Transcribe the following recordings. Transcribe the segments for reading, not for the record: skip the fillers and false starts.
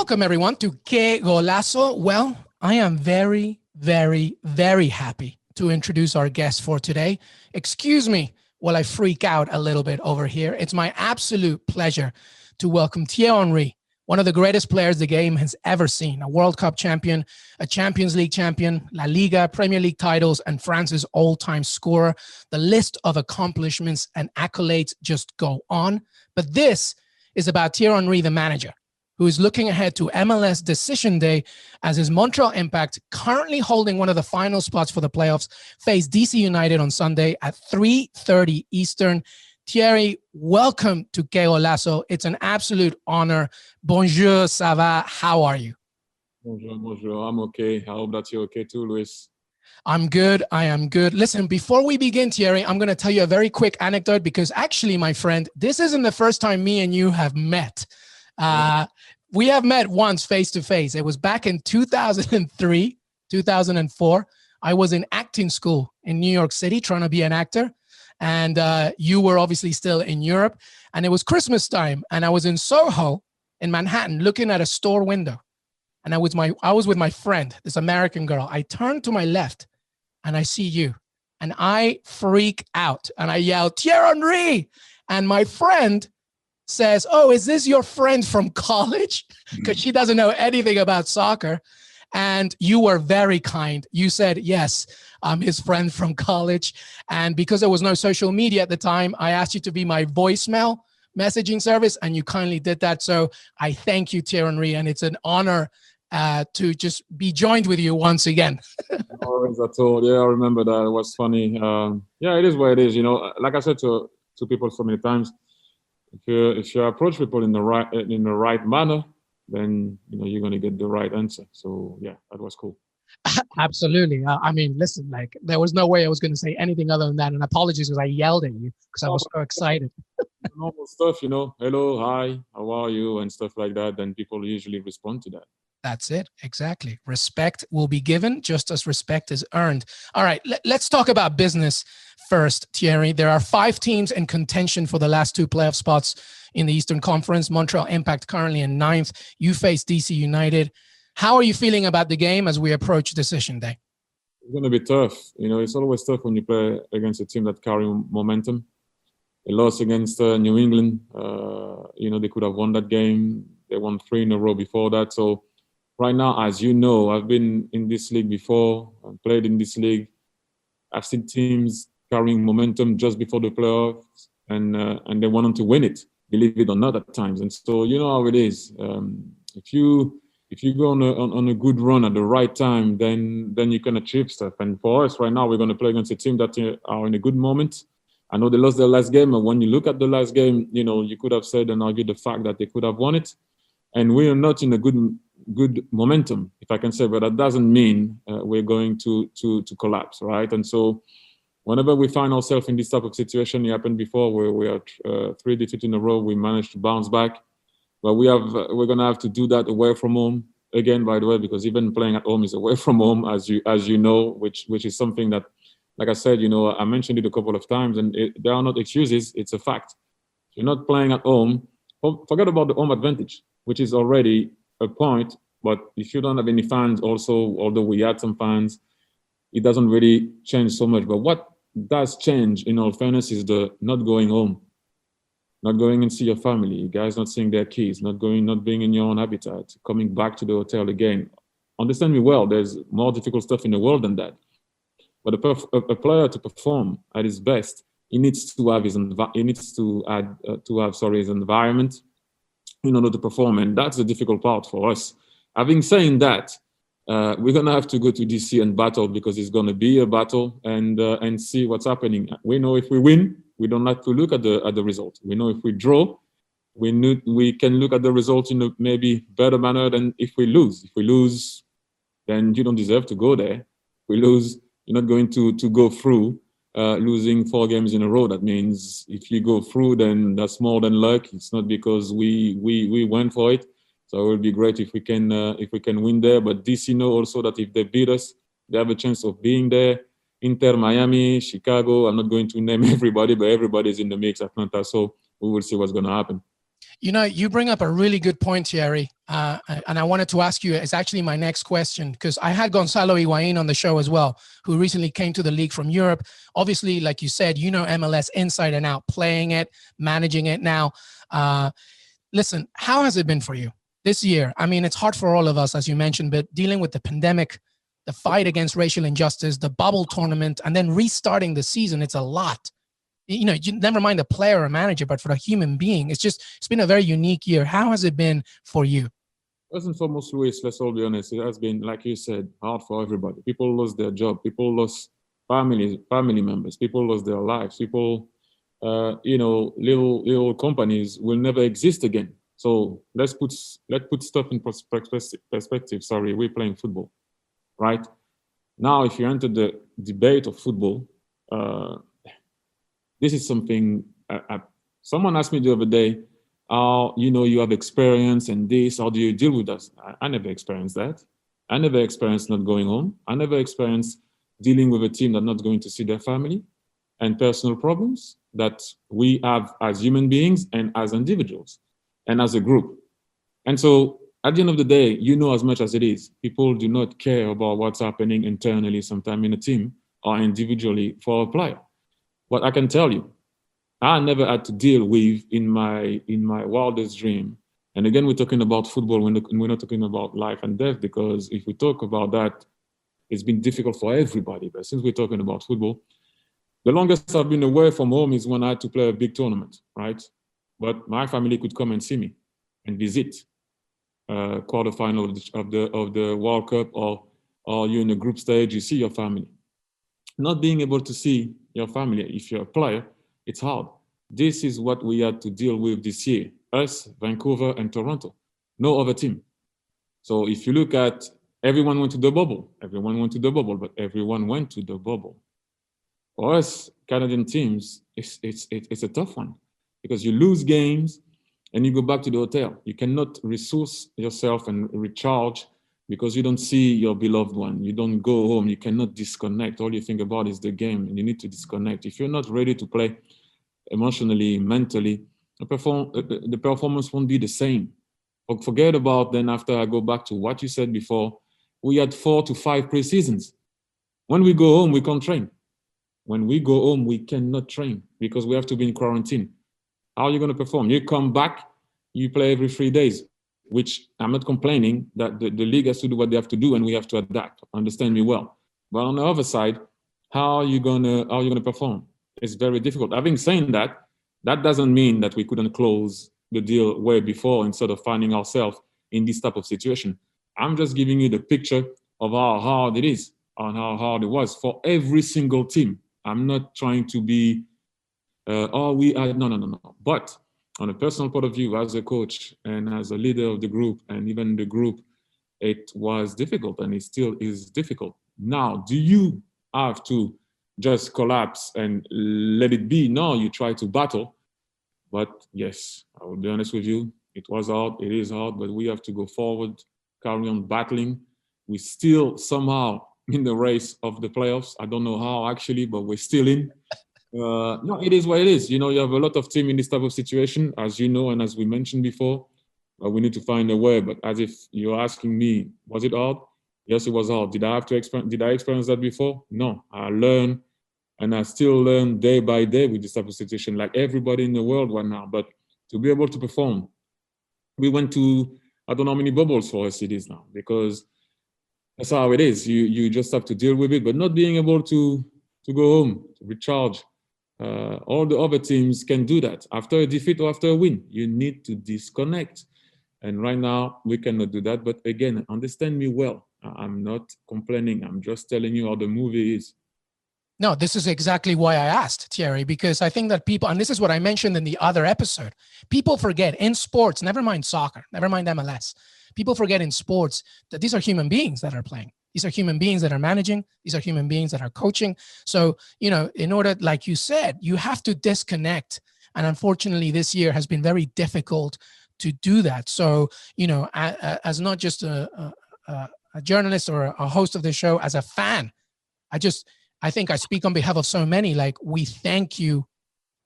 Welcome, everyone, to Que Golazo. Well, I am very, very, very happy to introduce our guest for today. Excuse me while I freak out a little bit over here. It's my absolute pleasure to welcome Thierry Henry, one of the greatest players the game has ever seen, a World Cup champion, a Champions League champion, La Liga, Premier League titles, and France's all-time scorer. The list of accomplishments and accolades just go on. But this is about Thierry Henry, the manager, who is looking ahead to MLS Decision Day as his Montreal Impact, currently holding one of the final spots for the playoffs, face DC United on Sunday at 3:30 Eastern. Thierry, welcome to Que Golazo. It's an absolute honor. Bonjour, ça va? How are you? Bonjour. I'm okay. I hope that you're okay too, Luis. I'm good. I am good. Listen, before we begin, Thierry, I'm going to tell you a very quick anecdote because actually, my friend, this isn't the first time me and you have met. We have met once face to face. It was back in 2003, 2004. I was in acting school in New York City trying to be an actor. And you were obviously still in Europe. And it was Christmas time. And I was in Soho in Manhattan looking at a store window. And I was with my friend, this American girl. I turned to my left and I see you. And I freak out. And I yell, Thierry Henry! And my friend says, oh, is this your friend from college? Because she doesn't know anything about soccer. And you were very kind. You said, yes, I'm his friend from college. And because there was no social media at the time, I asked you to be my voicemail messaging service, and you kindly did that. So I thank you, Thierry Henry, and it's an honor to just be joined with you once again. No worries at all. Yeah, I remember that. It was funny. Yeah, it is what it is. You know, like I said to people so many times, if you approach people in the right manner, then you're going to get the right answer. So yeah, that was cool. Absolutely. I mean, listen, like there was no way I was going to say anything other than that. And apologies because I yelled at you because I was so excited. Normal stuff, hello, hi, how are you, and stuff like that. Then people usually respond to that. That's it. Exactly. Respect will be given just as respect is earned. All right. Let's talk about business first, Thierry. There are 5 teams in contention for the last 2 playoff spots in the Eastern Conference. Montreal Impact currently in 9th. You face DC United. How are you feeling about the game as we approach decision day? It's going to be tough. It's always tough when you play against a team that carry momentum. They lost against New England. They could have won that game. They won 3 in a row before that. So right now, as you know, I've been in this league before. I've played in this league. I've seen teams carrying momentum just before the playoffs, and they wanted to win it, believe it or not, at times. And so you know how it is. If you go on a good run at the right time, then you can achieve stuff. And for us right now, we're going to play against a team that are in a good moment. I know they lost their last game, and when you look at the last game, you could have said and argued the fact that they could have won it. And we are not in a good momentum, if I can say, but that doesn't mean we're going to collapse, right? And so whenever we find ourselves in this type of situation, it happened before where we are 3 defeats in a row, we managed to bounce back. But we're going to have to do that away from home again, by the way, because even playing at home is away from home, as you know, which is something that, like I said, I mentioned it a couple of times, and there are not excuses. It's a fact. If you're not playing at home, forget about the home advantage, which is already a point. But if you don't have any fans also, although we had some fans, it doesn't really change so much. But what does change, in all fairness, is the not going home. Not going and see your family, guys not seeing their kids, not being in your own habitat, coming back to the hotel again. Understand me well, there's more difficult stuff in the world than that. But a player to perform at his best, he needs to have his environment in order to perform, and that's the difficult part for us. Having said that, we're gonna have to go to DC and battle, because it's gonna be a battle, and see what's happening. We know if we win, we don't have to look at the result. We know if we draw, we can look at the result in a maybe better manner than if we lose. If we lose, then you don't deserve to go there. If we lose, you're not going to go through losing 4 games in a row. That means if you go through, then that's more than luck. It's not because we went for it. So it would be great if we can win there. But DC know also that if they beat us, they have a chance of being there. Inter, Miami, Chicago. I'm not going to name everybody, but everybody's in the mix. Atlanta. So we will see what's going to happen. You know, you bring up a really good point, Thierry. And I wanted to ask you, it's actually my next question, because I had Gonzalo Higuain on the show as well, who recently came to the league from Europe. Obviously, like you said, you know MLS inside and out, playing it, managing it now. Listen, how has it been for you this year? I mean, it's hard for all of us, as you mentioned, but dealing with the pandemic, the fight against racial injustice, the bubble tournament, and then restarting the season, it's a lot. You know, you never mind a player or a manager, but for a human being, it's been a very unique year. How has it been for you? First and foremost, Luis, let's all be honest, it has been, like you said, hard for everybody. People lost their job, people lost family members, people lost their lives, people, you know, little companies will never exist again. So let's put stuff in perspective. Sorry, we're playing football, right? Now, if you enter the debate of football, this is something, someone asked me the other day, you know, you have experience and this, how do you deal with that? I never experienced that. I never experienced not going home. I never experienced dealing with a team that's not going to see their family and personal problems that we have as human beings and as individuals and as a group. And so at the end of the day, you know as much as it is, people do not care about what's happening internally sometime in a team or individually for a player. What I can tell you, I never had to deal with in my wildest dream. And again, we're talking about football. We're not talking about life and death, because if we talk about that, it's been difficult for everybody. But since we're talking about football, the longest I've been away from home is when I had to play a big tournament, right? But my family could come and see me and visit quarterfinal of the World Cup, or you're in the group stage, you see your family. Not being able to see your family, if you're a player, it's hard. This is what we had to deal with this year. Us, Vancouver, and Toronto. No other team. So if you look at, everyone went to the bubble. Everyone went to the bubble, but everyone went to the bubble. For us, Canadian teams, it's a tough one, because you lose games and you go back to the hotel. You cannot resource yourself and recharge because you don't see your beloved one. You don't go home. You cannot disconnect. All you think about is the game, and you need to disconnect. If you're not ready to play emotionally, mentally, the performance won't be the same. Forget about then, after I go back to what you said before, we had 4 to 5 preseasons. When we go home, we can't train. When we go home, we cannot train because we have to be in quarantine. How are you going to perform? You come back, you play every 3 days, which I'm not complaining that the league has to do what they have to do and we have to adapt. Understand me well. But on the other side, how are you gonna perform? It's very difficult. Having said that, that doesn't mean that we couldn't close the deal way before instead of finding ourselves in this type of situation. I'm just giving you the picture of how hard it is and how hard it was for every single team. I'm not trying to be, no. But on a personal point of view, as a coach and as a leader of the group, and even the group, it was difficult, and it still is difficult. Now, do you have to just collapse and let it be? No, you try to battle. But yes, I will be honest with you, it was hard, it is hard, but we have to go forward, carry on battling. We're still somehow in the race of the playoffs. I don't know how actually, but we're still in. No, it is what it is. You know, you have a lot of team in this type of situation, as you know, and as we mentioned before. We need to find a way. But as if you're asking me, was it hard? Yes, it was hard. Did I experience that before? No. I learned, and I still learn day by day with this type of situation, like everybody in the world right now. But to be able to perform, we went to, I don't know how many bubbles for us it is now, because that's how it is. You just have to deal with it, but not being able to go home, to recharge. All the other teams can do that. After a defeat or after a win, you need to disconnect. And right now, we cannot do that. But again, understand me well. I'm not complaining. I'm just telling you how the movie is. No, this is exactly why I asked, Thierry, because I think that people, and this is what I mentioned in the other episode, people forget in sports, never mind soccer, never mind MLS, people forget in sports that these are human beings that are playing. These are human beings that are managing. These are human beings that are coaching. So, you know, in order, like you said, you have to disconnect. And unfortunately, this year has been very difficult to do that. So, you know, as not just a journalist or a host of the show, as a fan, I think I speak on behalf of so many, like, we thank you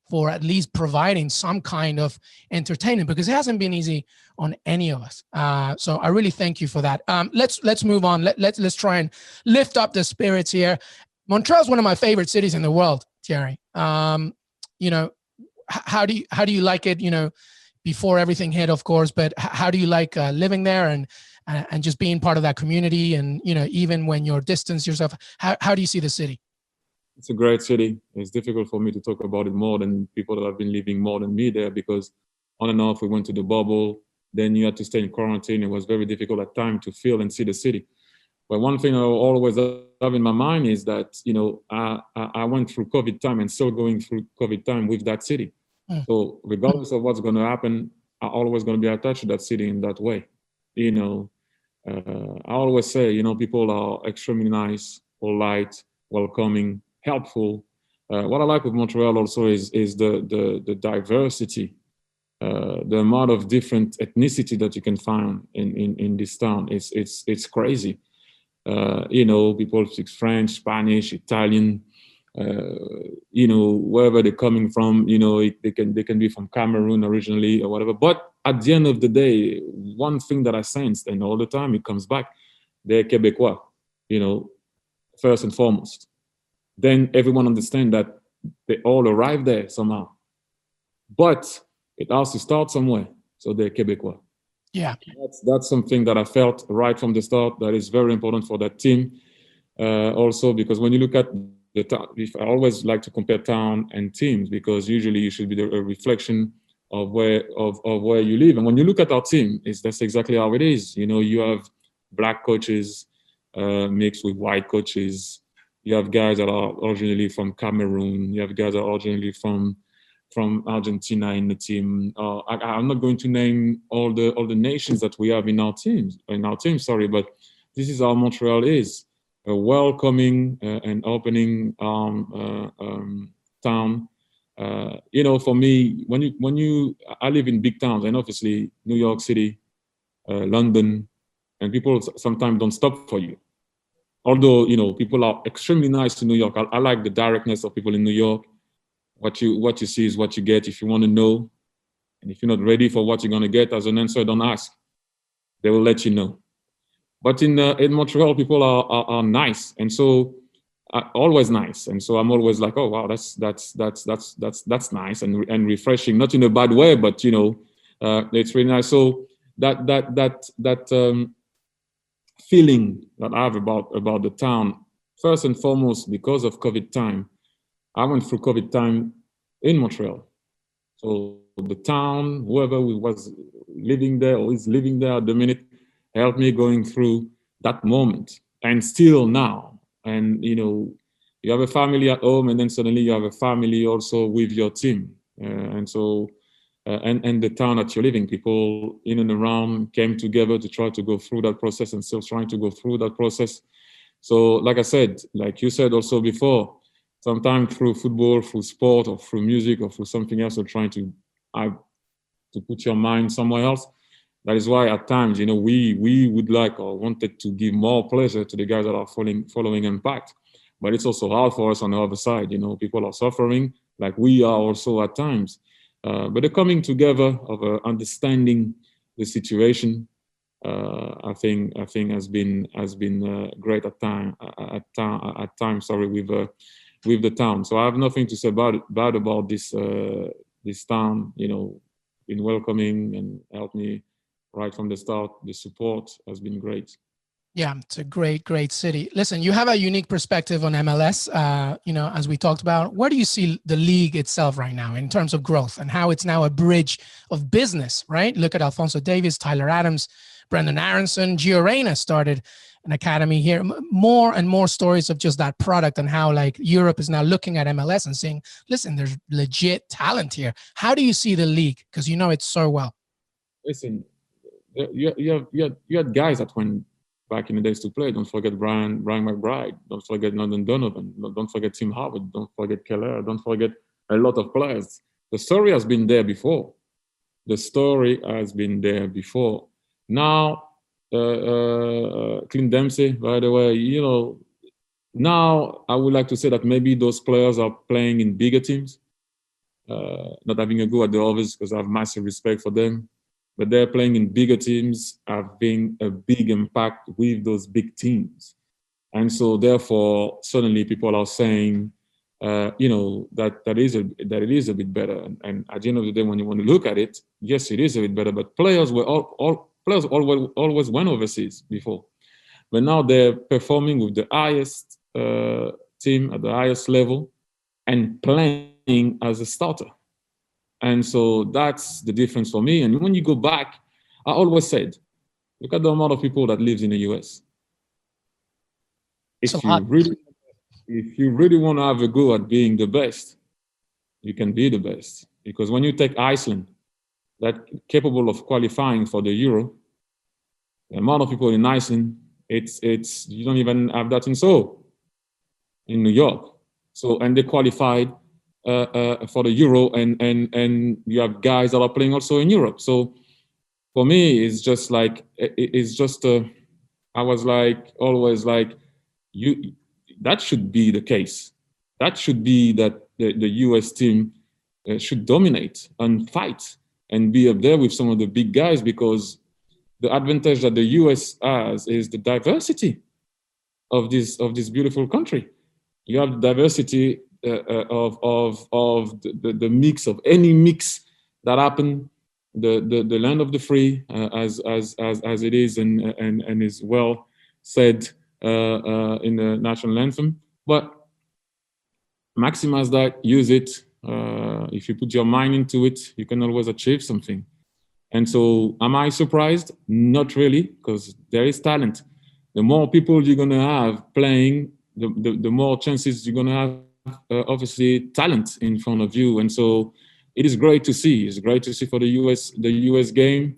for at least providing some kind of entertainment, because it hasn't been easy on any of us. So I really thank you for that. Let's move on. Let's try and lift up the spirits here. Montreal is one of my favorite cities in the world, Thierry. You know, how do you like it? You know, before everything hit, of course, but how do you like living there and just being part of that community? And, you know, even when you're distanced yourself, how do you see the city? It's a great city. It's difficult for me to talk about it more than people that have been living more than me there, because on and off we went to the bubble. Then you had to stay in quarantine. It was very difficult at times to feel and see the city. But one thing I always have in my mind is that, you know, I went through COVID time and still going through COVID time with that city. So regardless of what's going to happen, I'm always going to be attached to that city in that way. You know, I always say, you know, people are extremely nice, polite, welcoming, helpful. What I like with Montreal also is the diversity, the amount of different ethnicity that you can find in this town. It's crazy. You know, people speak French, Spanish, Italian. You know, wherever they're coming from, you know, they can be from Cameroon originally or whatever. But at the end of the day, one thing that I sensed, and all the time it comes back, they're Quebecois, you know, first and foremost. Then everyone understands that they all arrive there somehow. But it has to start somewhere. So they're Quebecois. Yeah. That's something that I felt right from the start that is very important for that team. Also, because when you look at the town, I always like to compare town and teams, because usually you should be a reflection of where you live. And when you look at our team, that's exactly how it is. You know, you have black coaches mixed with white coaches. You have guys that are originally from Cameroon. You have guys that are originally from Argentina in the team. I'm not going to name all the nations that we have in our team, but this is how Montreal is. A welcoming and opening town. You know, for me, I live in big towns, and obviously New York City, London, and people sometimes don't stop for you. Although, you know, people are extremely nice to New York. I like the directness of people in New York. What you see is what you get. If you want to know, and if you're not ready for what you're going to get as an answer, don't ask. They will let you know. But in Montreal, people are nice, and so always nice. And so I'm always like, oh wow, that's nice and refreshing. Not in a bad way, but you know, it's really nice. So that feeling that I have about the town, first and foremost, because of COVID time. I went through COVID time in Montreal. So the town, whoever was living there or is living there at the minute, helped me going through that moment. And still now, and you know, you have a family at home, and then suddenly you have a family also with your team. And the town that you're living, people in and around came together to try to go through that process, and still trying to go through that process. So like I said, like you said also before, sometimes through football, through sport, or through music, or through something else, or trying to put your mind somewhere else. That is why at times, you know, we would like or wanted to give more pleasure to the guys that are following Impact. But it's also hard for us on the other side. You know, people are suffering like we are also at times. But the coming together of understanding the situation, I think has been great at times. Sorry, with the town. So I have nothing to say bad about this town. You know, been welcoming and helped me right from the start. The support has been great. Yeah, it's a great city. Listen, you have a unique perspective on MLS. You know, as we talked about, where do you see the league itself right now in terms of growth and how it's now a bridge of business, right? Look at Alphonso Davies, Tyler Adams, Brendan Aronson, Gio Reyna started an academy here. More and more stories of just that product and how like Europe is now looking at MLS and saying, listen, there's legit talent here. How do you see the league? Because you know it so well. Listen, you had guys that went back in the days to play. Don't forget Brian McBride. Don't forget London Donovan. Don't forget Tim Howard. Don't forget Keller. Don't forget a lot of players. The story has been there before. Now, Clint Dempsey, by the way, you know, now I would like to say that maybe those players are playing in bigger teams. not having a go at the others because I have massive respect for them. But they're playing in bigger teams, having a big impact with those big teams. And so therefore, suddenly people are saying, that it is a bit better. And at the end of the day, when you want to look at it, yes, it is a bit better. But players always went overseas before, but now they're performing with the highest team at the highest level and playing as a starter. And so that's the difference for me. And when you go back, I always said, look at the amount of people that lives in the US. If you really want to have a go at being the best, you can be the best. Because when you take Iceland, that capable of qualifying for the Euro, the amount of people in Iceland, it's you don't even have that in Seoul, in New York. So, and they qualified for the Euro, and you have guys that are playing also in Europe. So for me, it's just like, I was like, always like, that should be the case. That should be that the US team should dominate and fight and be up there with some of the big guys, because the advantage that the US has is the diversity of this beautiful country. You have the diversity of the mix of any mix that happen, the land of the free, as it is and is well said in the national anthem. But maximize that, use it. If you put your mind into it, you can always achieve something. And so, am I surprised? Not really, because there is talent. The more people you're gonna have playing, the more chances you're gonna have, obviously, talent in front of you. And so, it is great to see. It's great to see for the US game.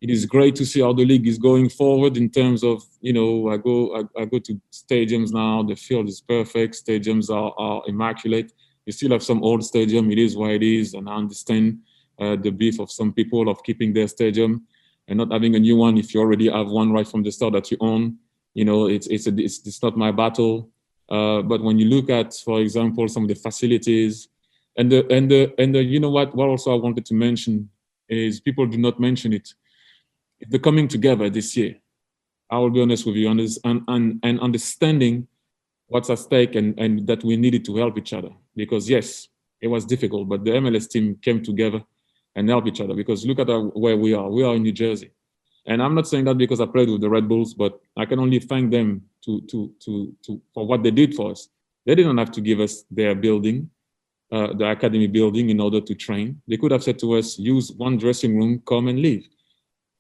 It is great to see how the league is going forward in terms of, I go to stadiums now. The field is perfect. Stadiums are immaculate. You still have some old stadium. It is what it is, and I understand the beef of some people of keeping their stadium and not having a new one if you already have one right from the start that you own. It's not my battle. But when you look at, for example, some of the facilities and what also I wanted to mention is, people do not mention it. They're coming together this year. I will be honest with you, and understanding what's at stake and that we needed to help each other. Because yes, it was difficult, but the MLS team came together and helped each other. Because look at where we are. We are in New Jersey. And I'm not saying that because I played with the Red Bulls, but I can only thank them for what they did for us. They didn't have to give us their building, the academy building, in order to train. They could have said to us, use one dressing room, come and leave.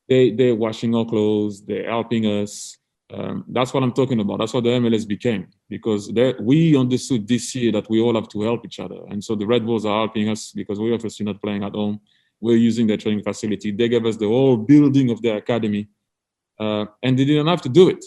They're washing our clothes, they're helping us. That's what I'm talking about. That's what the MLS became, because we understood this year that we all have to help each other. And so the Red Bulls are helping us because we're obviously not playing at home. We're using their training facility. They gave us the whole building of their academy, and they didn't have to do it.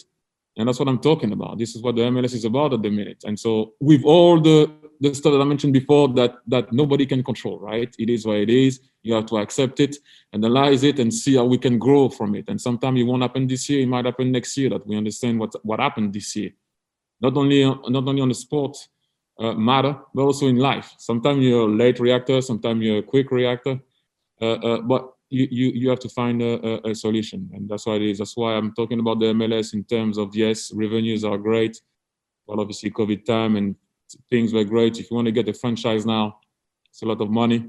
And that's what I'm talking about. This is what the MLS is about at the minute. And so with all the stuff that I mentioned before that nobody can control, right? It is what it is. You have to accept it, analyze it, and see how we can grow from it. And sometimes it won't happen this year. It might happen next year, that we understand what happened this year. Not only on the sport matter, but also in life. Sometimes you're a late reactor, sometimes you're a quick reactor, but you have to find a solution. And that's what it is. That's why I'm talking about the MLS in terms of, yes, revenues are great, but obviously COVID time and things were great. If you want to get a franchise now, it's a lot of money.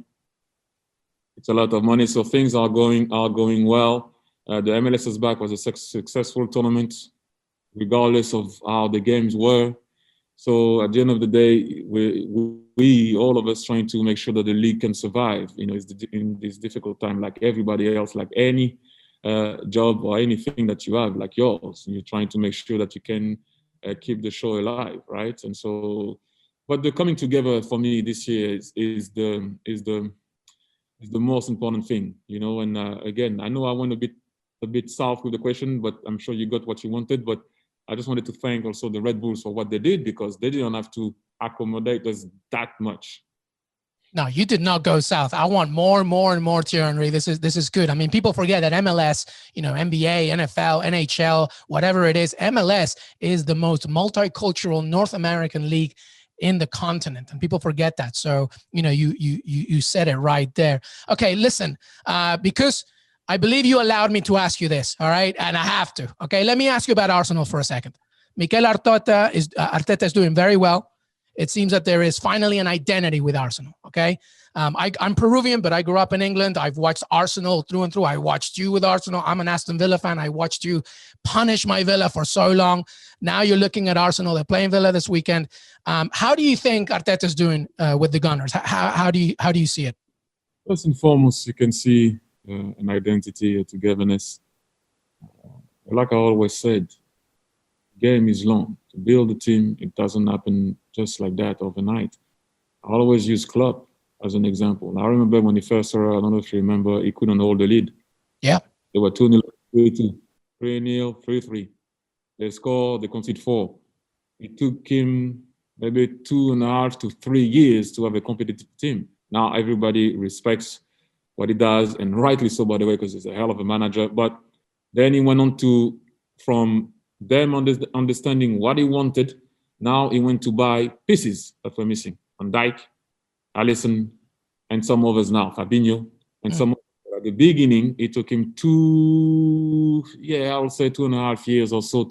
It's a lot of money. So things are going well. The MLS is back was a successful tournament, regardless of how the games were. So at the end of the day, we all of us trying to make sure that the league can survive, in this difficult time, like everybody else, like any job or anything that you have, like yours. You're trying to make sure that you can keep the show alive, right? And so, but the coming together for me this year is the most important thing, And again, I know I went a bit south with the question, but I'm sure you got what you wanted. But I just wanted to thank also the Red Bulls for what they did, because they didn't have to accommodate us that much. No, you did not go south. I want more and more, Thierry Henry. This is good. I mean, people forget that MLS, NBA, NFL, NHL, whatever it is, MLS is the most multicultural North American league in the continent, and people forget that. So, you said it right there. Okay, listen, because I believe you allowed me to ask you this, all right? And I have to, okay? Let me ask you about Arsenal for a second. Mikel Arteta is doing very well. It seems that there is finally an identity with Arsenal, okay? I'm Peruvian, but I grew up in England. I've watched Arsenal through and through. I watched you with Arsenal. I'm an Aston Villa fan. I watched you punish my Villa for so long. Now you're looking at Arsenal. They're playing Villa this weekend. How do you think Arteta's doing with the Gunners? How do you see it? First and foremost, you can see an identity, a togetherness. Like I always said, game is long. To build a team, it doesn't happen just like that overnight. I always use Klopp as an example. I remember when he first started, I don't know if you remember, he couldn't hold the lead. Yeah. They were 2-0, 3-2, 3-0, 3-3. They scored, they conceded 4. It took him maybe 2.5 to 3 years to have a competitive team. Now everybody respects what he does, and rightly so, by the way, because he's a hell of a manager. But then he went on to, from them understanding what he wanted, now he went to buy pieces that were missing. Van Dijk, Alisson, and some others now, Fabinho, and some. At the beginning, it took him I would say 2.5 years or so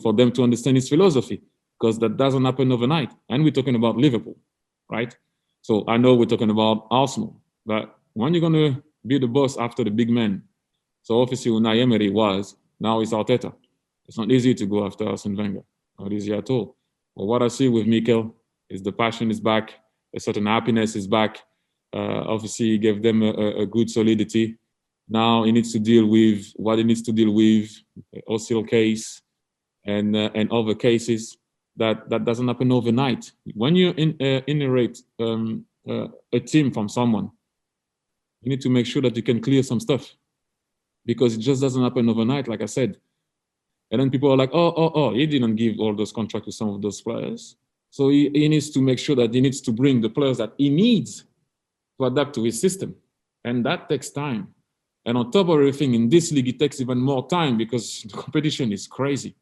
for them to understand his philosophy, because that doesn't happen overnight. And we're talking about Liverpool, right? So I know we're talking about Arsenal, but when you're going to be the boss after the big man, so obviously Unai Emery was, now it's Arteta. It's not easy to go after Arsene Wenger, not easy at all. But what I see with Mikel is the passion is back, a certain happiness is back. Obviously, he gave them a good solidity. Now he needs to deal with what he needs to deal with, the Ozil case and other cases. That doesn't happen overnight. When you inherit a team from someone, you need to make sure that you can clear some stuff, because it just doesn't happen overnight, like I said. And then people are like, oh, he didn't give all those contracts to some of those players. So he needs to make sure that he needs to bring the players that he needs to adapt to his system. And that takes time. And on top of everything, in this league, it takes even more time because the competition is crazy,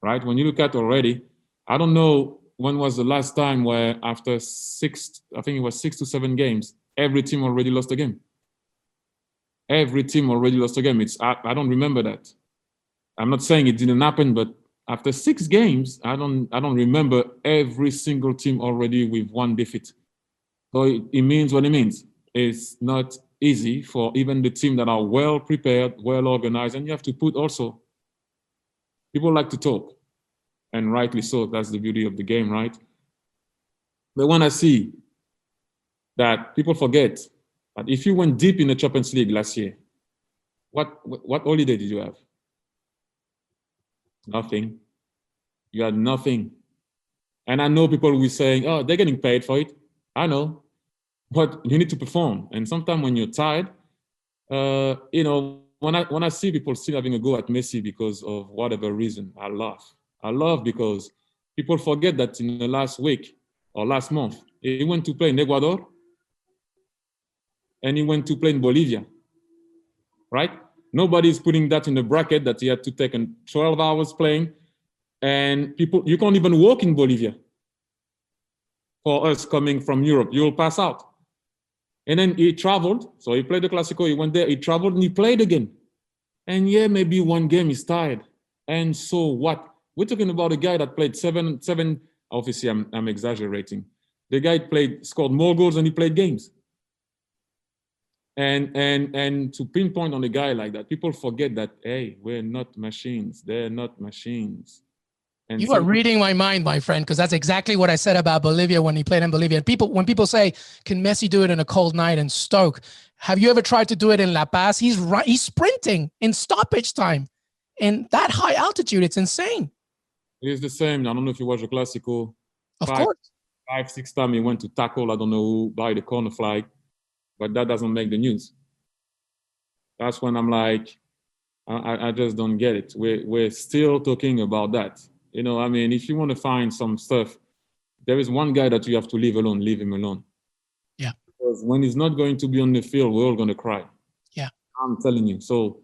right? When you look at already, I don't know when was the last time where after 6 to 7 games, every team already lost a game. Every team already lost a game. I don't remember that. I'm not saying it didn't happen, but after 6 games, I don't remember every single team already with 1 defeat. So it means what it means. It's not easy for even the team that are well prepared, well organized, and you have to put also, people like to talk, and rightly so. That's the beauty of the game, right? But when I see that people forget that if you went deep in the Champions League last year, what holiday did you have? Nothing. You had nothing. And I know people will be saying, oh, they're getting paid for it. I know. But you need to perform. And sometimes when you're tired, when I see people still having a go at Messi because of whatever reason, I laugh. I laugh because people forget that in the last week or last month, he went to play in Ecuador and he went to play in Bolivia, right? Nobody's putting that in the bracket that he had to take 12 hours playing. And people, you can't even walk in Bolivia. For us coming from Europe, you'll pass out. And then he traveled. So he played the Clásico, he went there, he traveled and he played again. And yeah, maybe 1 game he's tired. And so what? We're talking about a guy that played seven. Obviously, I'm exaggerating. The guy scored more goals than he played games. And to pinpoint on a guy like that, people forget that, hey, we're not machines. They're not machines. And you are reading my mind, my friend, because that's exactly what I said about Bolivia when he played in Bolivia. When people say, can Messi do it in a cold night in Stoke? Have you ever tried to do it in La Paz? He's sprinting in stoppage time in that high altitude. It's insane. It is the same. I don't know if you watch the Clásico. Of course. 5-6 times he went to tackle, I don't know who, by the corner flag, but that doesn't make the news. That's when I'm like, I just don't get it. We're still talking about that. I mean, if you want to find some stuff, there is one guy that you have to leave alone, leave him alone. Yeah. Because when he's not going to be on the field, we're all going to cry. Yeah. I'm telling you. So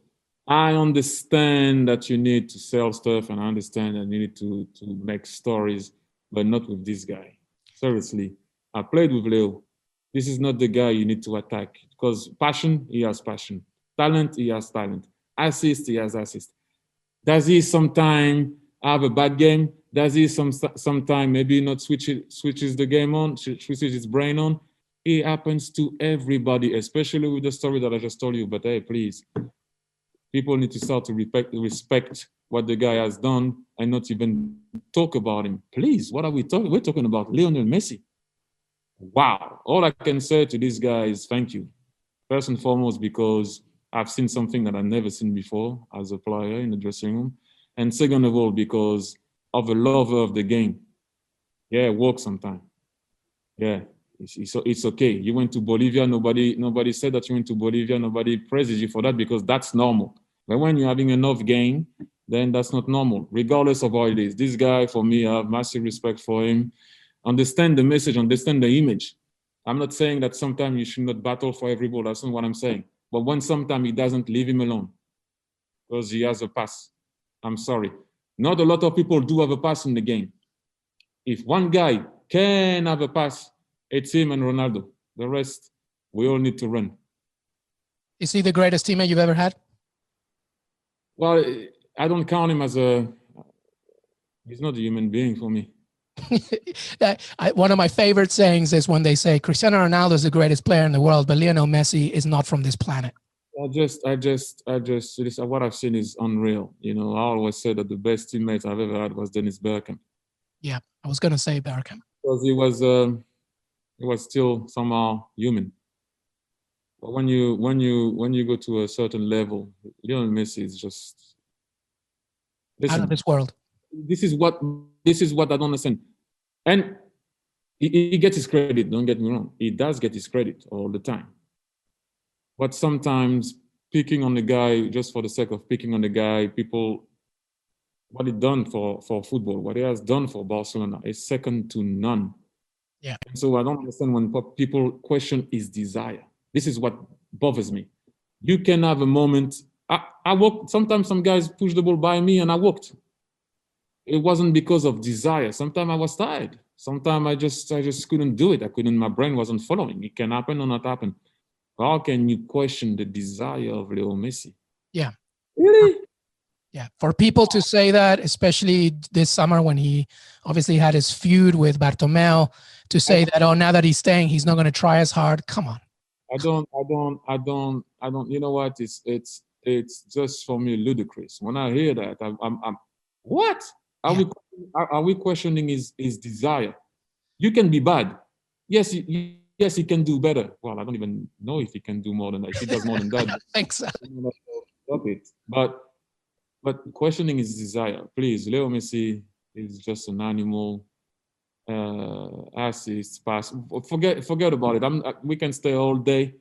I understand that you need to sell stuff, and I understand that you need to make stories, but not with this guy. Seriously, I played with Leo. This is not the guy you need to attack because passion, he has passion. Talent, he has talent. Assist, he has assist. Does he sometimes have a bad game? Does he sometime maybe not switches the game on, switches his brain on? It happens to everybody, especially with the story that I just told you. But hey, please, people need to start to respect what the guy has done and not even talk about him. Please, what are we talking? We're talking about Lionel Messi. Wow. All I can say to this guy is thank you. First and foremost, because I've seen something that I've never seen before as a player in the dressing room. And second of all, because of a lover of the game. Yeah, work sometime. Yeah, it's okay. You went to Bolivia, nobody said that you went to Bolivia, nobody praises you for that because that's normal. But when you're having enough gain, then that's not normal, regardless of how it is. This guy, for me, I have massive respect for him. Understand the message, understand the image. I'm not saying that sometimes you should not battle for every ball. That's not what I'm saying. But when sometimes he doesn't, leave him alone because he has a pass. I'm sorry. Not a lot of people do have a pass in the game. If one guy can have a pass, it's him and Ronaldo. The rest, we all need to run. Is he the greatest teammate you've ever had? Well, I don't count him as he's not a human being for me. One of my favorite sayings is when they say Cristiano Ronaldo is the greatest player in the world, but Lionel Messi is not from this planet. What I've seen is unreal. You know, I always say that the best teammate I've ever had was Dennis Bergkamp. Yeah, I was going to say Bergkamp. Because he was still somehow human. But when you go to a certain level, Lionel Messi is just out of this world. This is what I don't understand. And he gets his credit, don't get me wrong. He does get his credit all the time. But sometimes picking on the guy just for the sake of picking on the guy, people, what he done for football, what he has done for Barcelona is second to none. Yeah. And so I don't understand when people question his desire. This is what bothers me. You can have a moment. I walked. Sometimes some guys push the ball by me and I walked. It wasn't because of desire. Sometimes I was tired. Sometimes I just couldn't do it. My brain wasn't following. It can happen or not happen. How can you question the desire of Leo Messi? Yeah. Really? Yeah. For people to say that, especially this summer when he obviously had his feud with Bartomeu, to say that, oh, now that he's staying, he's not going to try as hard. Come on. I don't, you know what? It's just for me ludicrous. When I hear that, I'm what? Are we questioning his desire? You can be bad. Yes, he can do better. Well, I don't even know if he can do more than that. If he does more than that, I think so. Stop it. But questioning his desire, please. Leo Messi is just an animal. Assist, pass. Forget about it. We can stay all day.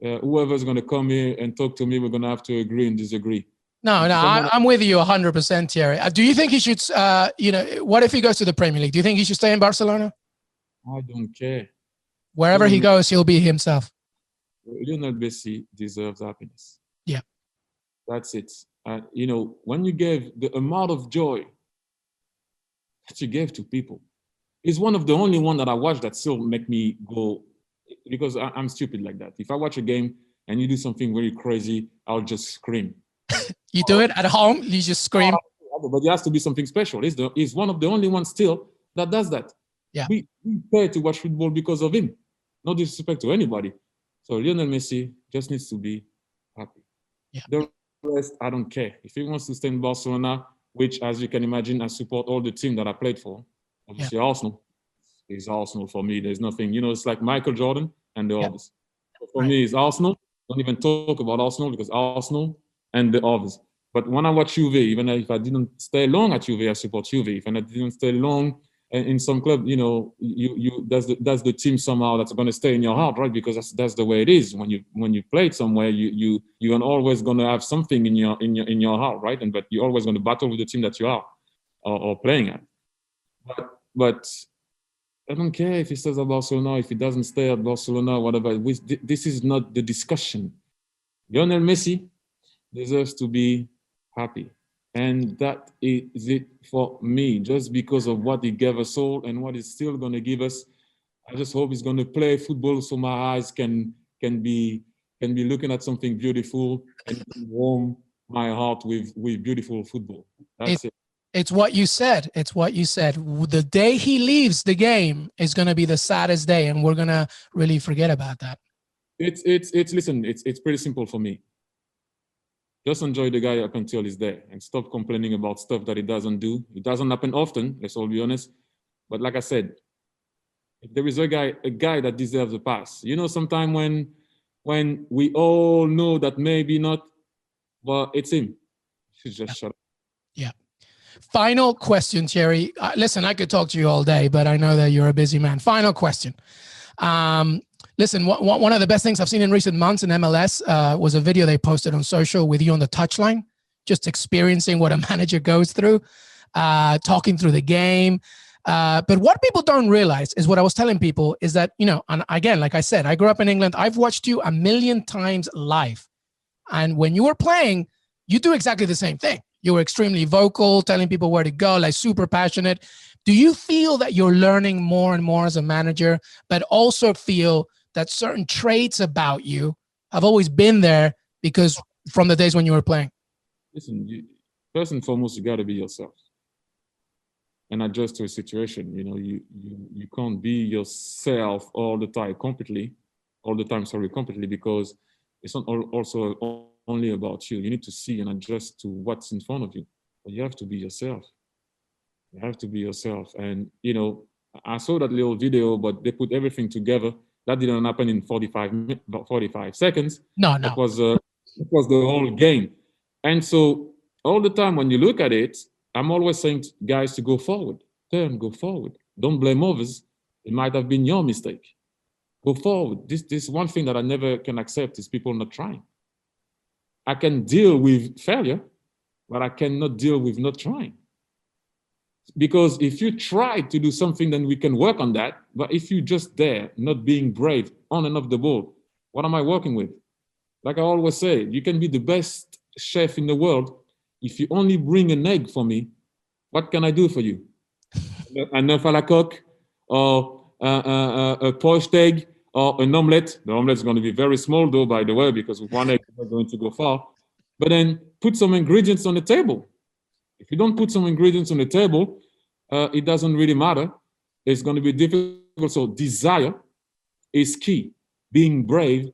Whoever's going to come here and talk to me, we're going to have to agree and disagree. No, I'm with you 100%, Thierry. Do you think he should, what if he goes to the Premier League? Do you think he should stay in Barcelona? I don't care. Wherever he goes, he'll be himself. Lionel Messi deserves happiness. Yeah. That's it. When you gave the amount of joy that you gave to people, he's one of the only one that I watch that still make me go, because I'm stupid like that. If I watch a game and you do something very crazy, I'll just scream. You do it at home, you just scream. But it has to be something special. He's one of the only ones still that does that. Yeah. We pay to watch football because of him. No disrespect to anybody. So Lionel Messi just needs to be happy. Yeah. The rest, I don't care. If he wants to stay in Barcelona, which, as you can imagine, I support all the team that I played for. Obviously, Arsenal is Arsenal for me. There's nothing, it's like Michael Jordan and the others. So for me, it's Arsenal. Don't even talk about Arsenal because Arsenal and the others. But when I watch Juve, even if I didn't stay long at Juve, I support Juve. If I didn't stay long in some club, that's the team somehow that's going to stay in your heart, right? Because that's the way it is. When you played somewhere, you're always going to have something in your heart, right? But you're always going to battle with the team that you are or playing at. But I don't care if he stays at Barcelona, if he doesn't stay at Barcelona, whatever. This is not the discussion. Lionel Messi deserves to be happy. And that is it for me, just because of what he gave us all and what he's still going to give us. I just hope he's going to play football so my eyes can be looking at something beautiful and warm my heart with beautiful football. That's it. It's what you said. It's what you said. The day he leaves the game is going to be the saddest day, and we're going to really forget about that. Listen, it's pretty simple for me. Just enjoy the guy up until he's there and stop complaining about stuff that he doesn't do. It doesn't happen often, let's all be honest. But like I said, if there is a guy that deserves a pass. You know, sometime when we all know that maybe not, but it's him. He should just shut up. Yeah. Final question, Thierry. Listen, I could talk to you all day, but I know that you're a busy man. Final question. Listen, one of the best things I've seen in recent months in MLS was a video they posted on social with you on the touchline, just experiencing what a manager goes through, talking through the game. But what people don't realize is what I was telling people is that, you know, and again, like I said, I grew up in England. I've watched you 1,000,000 times live. And when you were playing, you do exactly the same thing. You were extremely vocal, telling people where to go, like super passionate. Do you feel that you're learning more and more as a manager, but also feel that certain traits about you have always been there because from the days when you were playing? Listen, first and foremost, you got to be yourself and adjust to a situation. You know, you can't be yourself all the time completely, because it's not also only about you. You need to see and adjust to what's in front of you. But you have to be yourself. You have to be yourself. And, you know, I saw that little video, but they put everything together. That didn't happen in 45 seconds. No. It was the whole game. And so all the time when you look at it, I'm always saying to guys to go forward. Go forward. Don't blame others. It might have been your mistake. Go forward. This one thing that I never can accept is people not trying. I can deal with failure, but I cannot deal with not trying. Because if you try to do something, then we can work on that. But if you're just there, not being brave on and off the ball, what am I working with? Like I always say, you can be the best chef in the world. If you only bring an egg for me, what can I do for you? An œuf à la coque, or a poached egg, or an omelette. The omelette is going to be very small, though, by the way, because with one egg, it's not going to go far. But then put some ingredients on the table. If you don't put some ingredients on the table, it doesn't really matter. It's going to be difficult. So desire is key. Being brave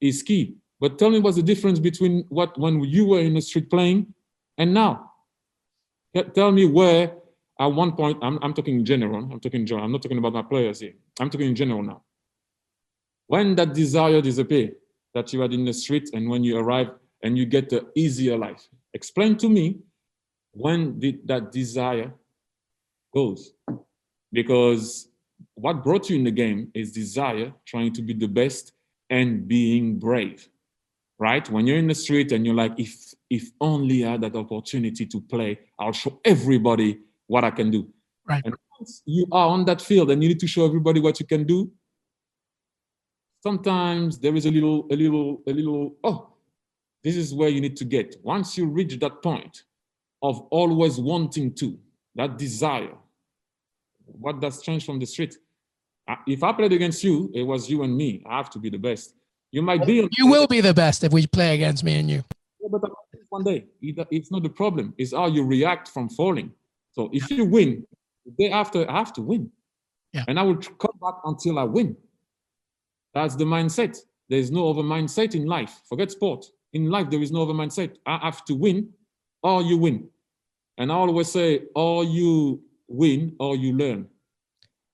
is key. But tell me what's the difference between when you were in the street playing and now? Tell me where at one point, I'm talking in general. I'm not talking about my players here. I'm talking in general now. When that desire disappears, that you had in the street, and when you arrive and you get the easier life, explain to me when did that desire goes? Because what brought you in the game is desire, trying to be the best and being brave, right? When you're in the street and you're like, if only I had that opportunity to play, I'll show everybody what I can do. Right. And once you are on that field and you need to show everybody what you can do, sometimes there is a little, oh, this is where you need to get. Once you reach that point of always wanting to, that desire, what does change from the street? If I played against you, it was you and me. I have to be the best. You might be. You will be the best if we play against me and you. Yeah, but one day, it's not the problem. It's how you react from falling. So if you win, the day after, I have to win. Yeah. And I will come back until I win. That's the mindset. There's no other mindset in life. Forget sport. In life, there is no other mindset. I have to win or you win. And I always say, or you win or you learn.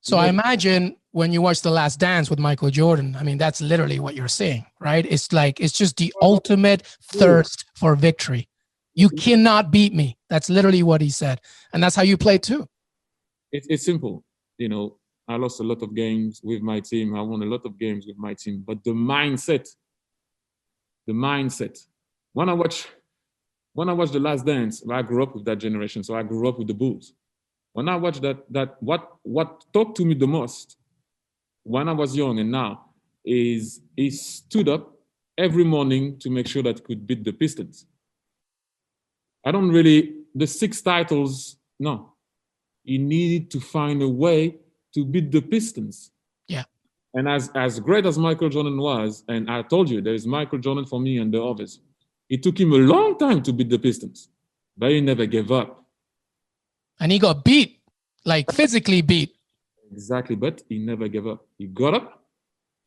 So I imagine when you watch The Last Dance with Michael Jordan, I mean, that's literally what you're saying, right? It's like, it's just the ultimate thirst for victory. You cannot beat me. That's literally what he said. And that's how you play too. It's simple. You know, I lost a lot of games with my team. I won a lot of games with my team. But the mindset. When I watch The Last Dance, I grew up with that generation. So I grew up with the Bulls. When I watched that what talked to me the most when I was young and now is he stood up every morning to make sure that he could beat the Pistons. The 6 titles, no. He needed to find a way to beat the Pistons. Yeah. And as great as Michael Jordan was, and I told you, there is Michael Jordan for me and the others. It took him a long time to beat the Pistons, but he never gave up. And he got beat, like physically beat. Exactly, but he never gave up. He got up,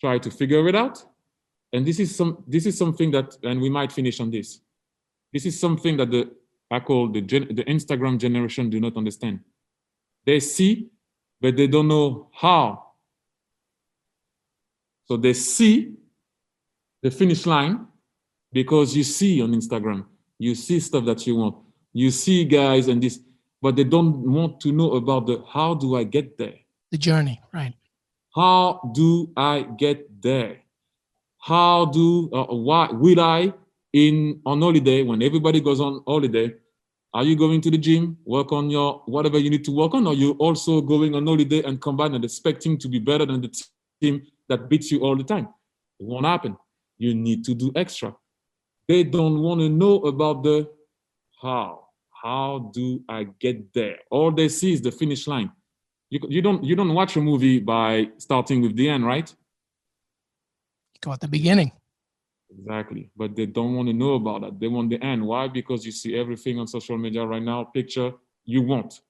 tried to figure it out. And this is something that, and we might finish on this. This is something that I call the Instagram generation do not understand. They see, but they don't know how. So they see the finish line because you see on Instagram, you see stuff that you want. You see guys and this, but they don't want to know about the how do I get there? The journey, right? How do I get there? How why will I on holiday, when everybody goes on holiday, are you going to the gym, work on your whatever you need to work on, or you also going on holiday and combine and expecting to be better than the team that beats you all the time? It won't happen. You need to do extra. They don't want to know about the how. How do I get there? All they see is the finish line. You don't watch a movie by starting with the end, right? You go at the beginning. Exactly. But they don't want to know about that. They want the end. Why? Because you see everything on social media right now. Picture, you want.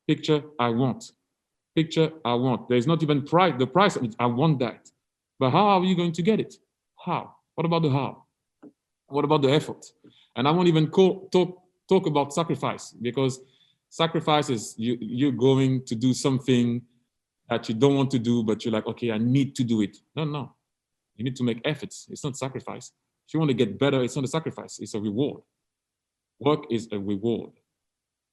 Picture, I want. Picture, I want. There's not even price. The price, I want that. But how are you going to get it? How? What about the how? What about the effort? And I won't even talk about sacrifice, because sacrifice is you're going to do something that you don't want to do, but you're like, okay, I need to do it. No. You need to make efforts. It's not sacrifice. If you want to get better, it's not a sacrifice. It's a reward. Work is a reward.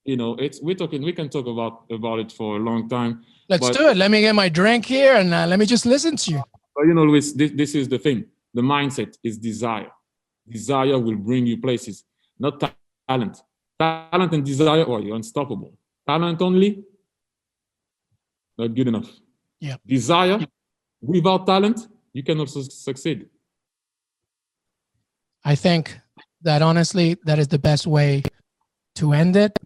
You know, we can talk about it for a long time. Let's do it. Let me get my drink here and let me just listen to you. But you know, Luis, this is the thing. The mindset is desire. Desire will bring you places, not talent. Talent and desire, you're unstoppable. Talent only, not good enough. Yeah. Desire, without talent, you can also succeed. I think that honestly, that is the best way to end it.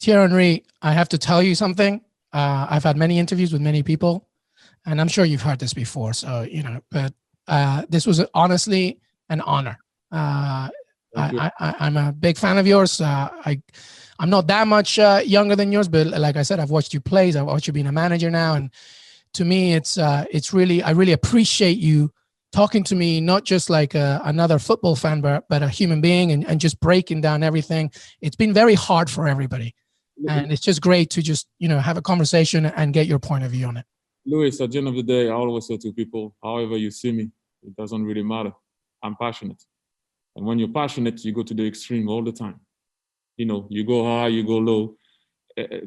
Thierry Henry, I have to tell you something. I've had many interviews with many people, and I'm sure you've heard this before. So, but this was honestly an honor. I'm a big fan of yours. I'm not that much younger than yours, but like I said, I've watched you play. I've watched you being a manager now, and to me, it's really, I really appreciate you talking to me, not just like another football fan, but a human being, and just breaking down everything. It's been very hard for everybody, and it's just great to just have a conversation and get your point of view on it. Luis, at the end of the day, I always say to people, however you see me, it doesn't really matter. I'm passionate. And when you're passionate, you go to the extreme all the time. You go high, you go low.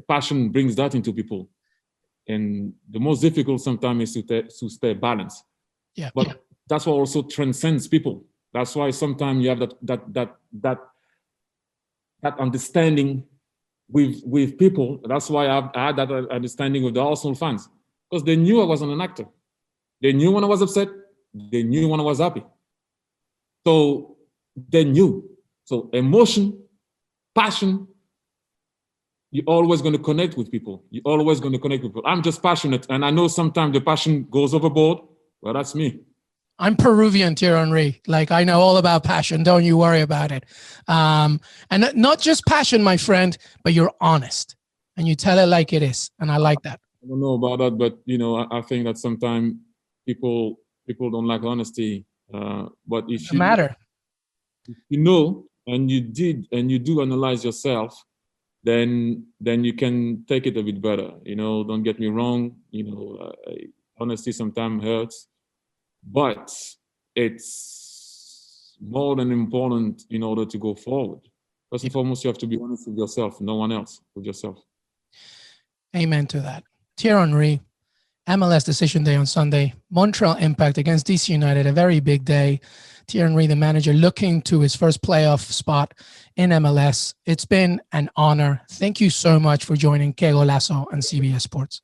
Passion brings that into people. And the most difficult sometimes is to stay balanced. Yeah. But that's what also transcends people. That's why sometimes you have that understanding with people. That's why I had that understanding with the Arsenal fans. Because they knew I wasn't an actor. They knew when I was upset. They knew when I was happy. So they knew. So emotion, passion, you're always going to connect with people. You're always going to connect with people. I'm just passionate. And I know sometimes the passion goes overboard. Well, that's me. I'm Peruvian, Thierry Henry. Like, I know all about passion. Don't you worry about it. And not just passion, my friend, but you're honest. And you tell it like it is. And I like that. I don't know about that, but, I think that sometimes people don't like honesty. But if you matter, and you do analyze yourself, then you can take it a bit better. Don't get me wrong. Honesty sometimes hurts, but it's more than important in order to go forward. First and foremost, you have to be honest with yourself, no one else, with yourself. Amen to that. Thierry Henry, MLS Decision Day on Sunday. Montreal Impact against DC United, a very big day. Thierry Henry, the manager, looking to his first playoff spot in MLS. It's been an honor. Thank you so much for joining Golazo and CBS Sports.